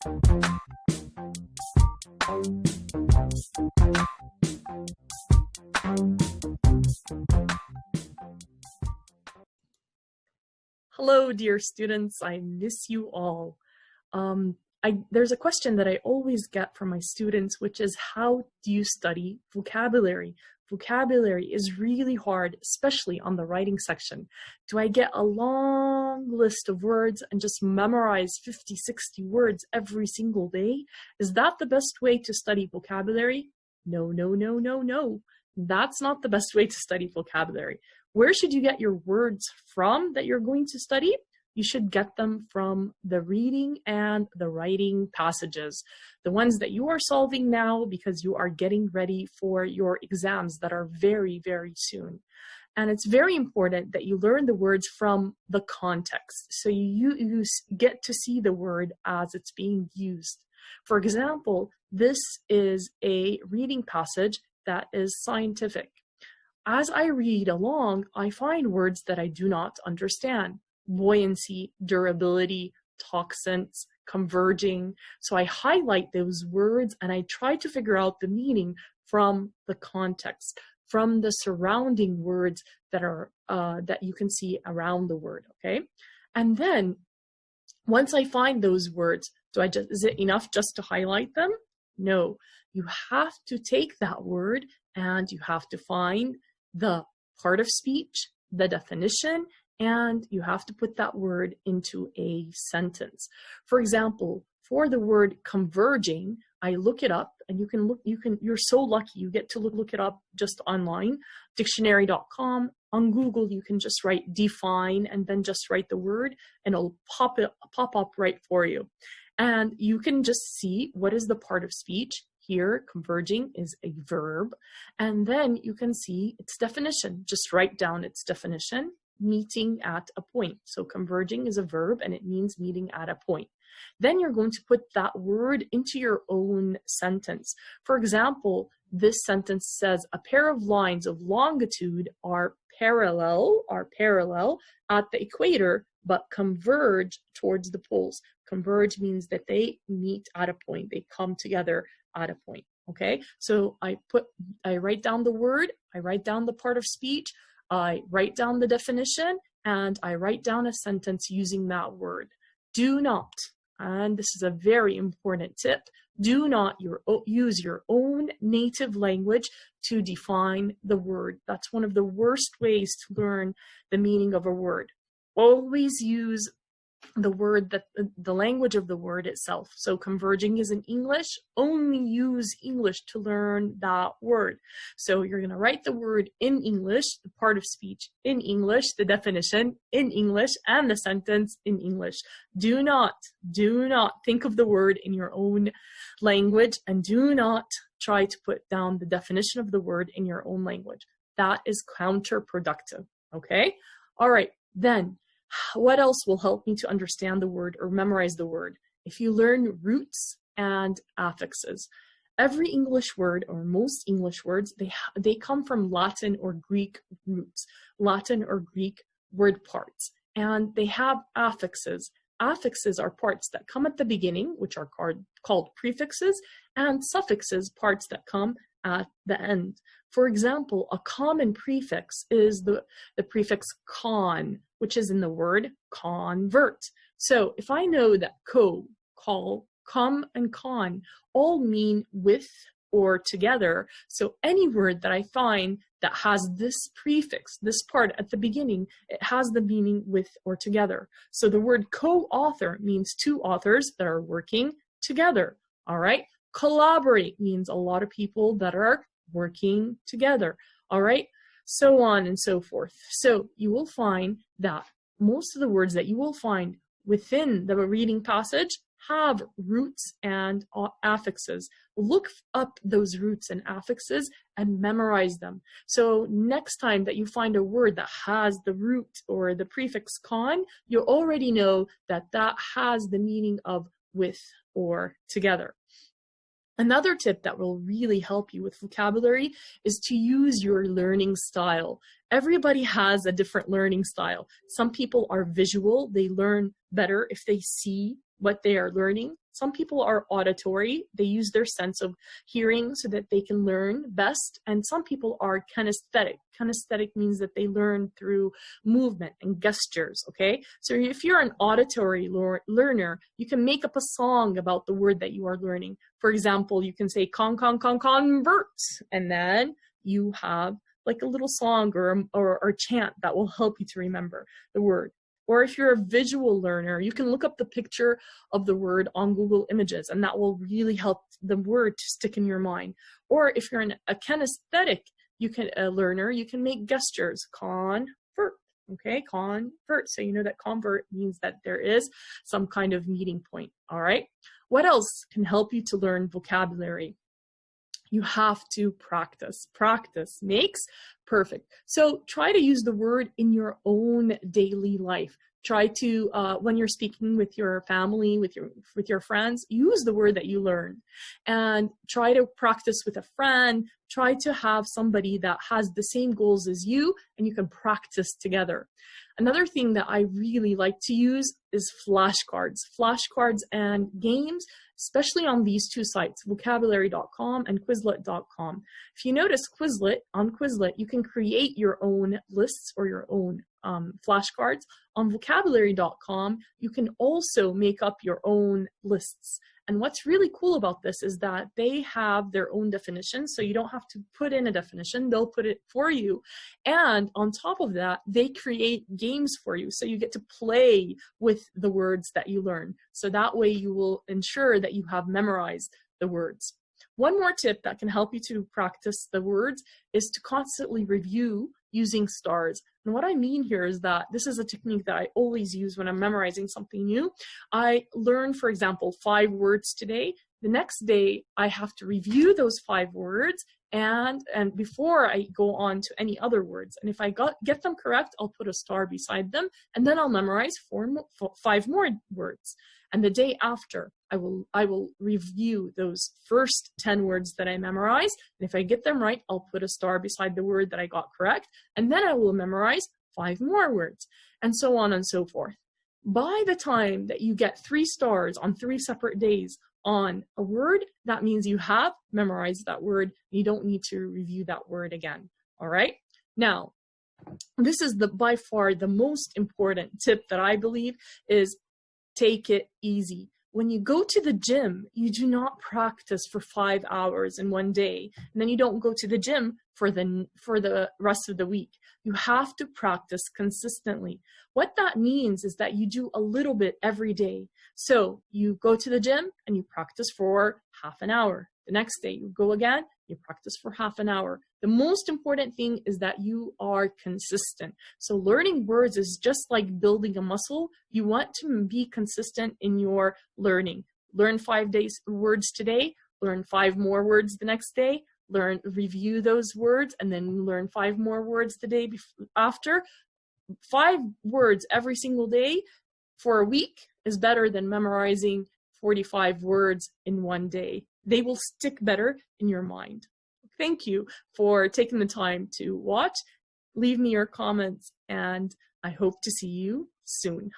Hello, dear students. I miss you all. There's a question that I always get from my students, which is, how do you study vocabulary? Vocabulary is really hard, especially on the writing section. Do I get a long list of words and just memorize 50, 60 words every single day? Is that the best way to study vocabulary? No, no, no, no, no. That's not the best way to study vocabulary. Where should you get your words from that you're going to study? You should get them from the reading and the writing passages, the ones that you are solving now because you are getting ready for your exams that are very, very soon. And it's very important that you learn the words from the context, so you get to see the word as it's being used. For example, this is a reading passage that is scientific. As I read along, I find words that I do not understand. Buoyancy, durability, toxins, converging. So I highlight those words and I try to figure out the meaning from the context, from the surrounding words that are that you can see around the word, okay? And then once I find those words, is it enough just to highlight them? No, you have to take that word and you have to find the part of speech, the definition, and you have to put that word into a sentence. For example, for the word converging, I look it up, and you're so lucky you get to look it up just online, dictionary.com. On Google, you can just write define and then just write the word and it'll pop up right for you. And you can just see what is the part of speech. Here, converging is a verb, and then you can see its definition. Just write down its definition, meeting at a point. So converging is a verb and it means meeting at a point. Then you're going to put that word into your own sentence. For example, this sentence says, a pair of lines of longitude are parallel at the equator, but converge towards the poles. Converge means that they meet at a point, they come together at a point, okay? So I write down the word, I write down the part of speech, I write down the definition, and I write down a sentence using that word. Do not, and this is a very important tip, do not use your own native language to define the word. That's one of the worst ways to learn the meaning of a word. Always use the word, that the language of the word itself. So converging is in English, only use English to learn that word. So you're going to write the word in English, the part of speech in English, the definition in English, and the sentence in English. Do not think of the word in your own language, and do not try to put down the definition of the word in your own language. That is counterproductive, okay? All right, then what else will help me to understand the word or memorize the word? If you learn roots and affixes. Every English word, or most English words, they come from Latin or Greek roots, Latin or Greek word parts, and they have affixes. Affixes are parts that come at the beginning, which are called prefixes, and suffixes, parts that come at the end. For example, a common prefix is the prefix con, which is in the word convert. So if I know that co, call, come, and con all mean with or together, so any word that I find that has this prefix, this part at the beginning, it has the meaning with or together. So the word co-author means two authors that are working together, all right? Collaborate means a lot of people that are working together, all right? So on and so forth. So you will find that most of the words that you will find within the reading passage have roots and affixes. Look up those roots and affixes and memorize them. So next time that you find a word that has the root or the prefix con, you already know that that has the meaning of with or together. Another tip that will really help you with vocabulary is to use your learning style. Everybody has a different learning style. Some people are visual. They learn better if they see what they are learning. Some people are auditory. They use their sense of hearing so that they can learn best. And some people are kinesthetic. Kinesthetic means that they learn through movement and gestures, okay? So if you're an auditory learner, you can make up a song about the word that you are learning. For example, you can say convert, and then you have like a little song or chant that will help you to remember the word. Or if you're a visual learner, you can look up the picture of the word on Google Images, and that will really help the word to stick in your mind. Or if you're a kinesthetic learner, you can make gestures, convert, okay, convert. So you know that convert means that there is some kind of meeting point, all right? What else can help you to learn vocabulary? You have to practice. Practice makes perfect. So try to use the word in your own daily life. Try to, when you're speaking with your family, with your friends, use the word that you learned. And try to practice with a friend. Try to have somebody that has the same goals as you, and you can practice together. Another thing that I really like to use is flashcards. Flashcards and games, especially on these two sites, vocabulary.com and Quizlet.com. If you notice on Quizlet, you can create your own lists or your own flashcards. On vocabulary.com, you can also make up your own lists. And what's really cool about this is that they have their own definition, so you don't have to put in a definition, they'll put it for you. And on top of that, they create games for you, so you get to play with the words that you learn. So that way you will ensure that you have memorized the words. One more tip that can help you to practice the words is to constantly review using stars. And what I mean here is that this is a technique that I always use when I'm memorizing something new. I learn, for example, 5 words today. The next day, I have to review those 5 words and before I go on to any other words. And if I get them correct, I'll put a star beside them, and then I'll memorize 5 more words. And the day after, I will review those first 10 words that I memorized. And if I get them right, I'll put a star beside the word that I got correct. And then I will memorize 5 more words, and so on and so forth. By the time that you get 3 stars on 3 separate days on a word, that means you have memorized that word. You don't need to review that word again. All right? Now, this is by far the most important tip that I believe is take it easy. When you go to the gym, you do not practice for 5 hours in one day, and then you don't go to the gym for the rest of the week. You have to practice consistently. What that means is that you do a little bit every day. So you go to the gym and you practice for half an hour. The next day you go again, you practice for half an hour. The most important thing is that you are consistent. So learning words is just like building a muscle. You want to be consistent in your learning. Learn 5 words today, learn 5 more words the next day, review those words, and then learn 5 more words the day after. 5 words every single day for a week is better than memorizing 45 words in one day. They will stick better in your mind. Thank you for taking the time to watch. Leave me your comments, and I hope to see you soon.